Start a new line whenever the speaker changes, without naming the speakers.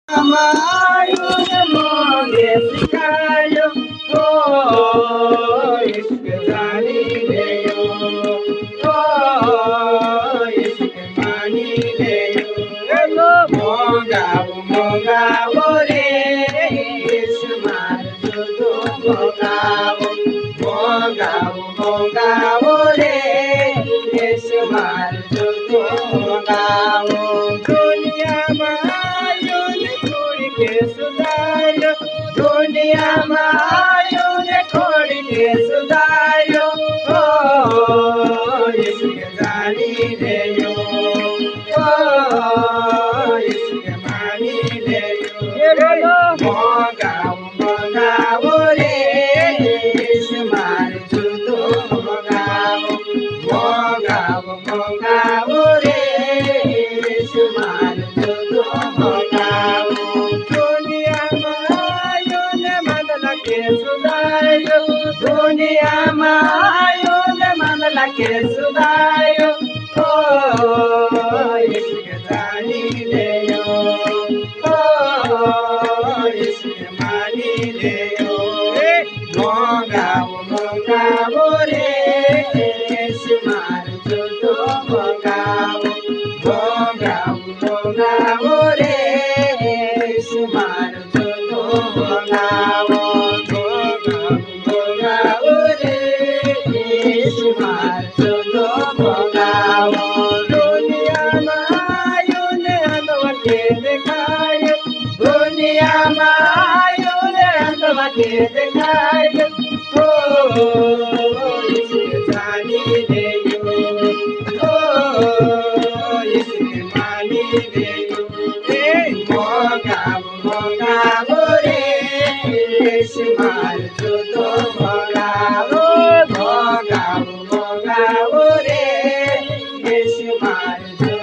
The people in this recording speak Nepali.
Amayo moge sikayo o isk jani leyo o isk mani leyo elo moga ore ismar judo moga ore ismar judo दुनिया मायो ने छोड़ के सुधारो दुनिया मायो ने छोड़ के सुधारो ओ इसके जानी ले यो ओ इसके मानी ले यो मोगा रे इस्मार जुदो मोगा रे दुनिया मायो ने मन लगे सुधायो ओ इसके जानी ले यो ओ इसके मानी ले यो मोगा रे इस्मार जुदो मोगा रे इस्मार जुदो मोगा दुनिया मायो ने अंधवा के दिखाए दुनिया मायो ने अंधवा के दिखाए ओ इसके जानी ले यो ओ इसके मानी ले यो मोगा रे इस्मार जुदो मोगा रे इस्मार जुदो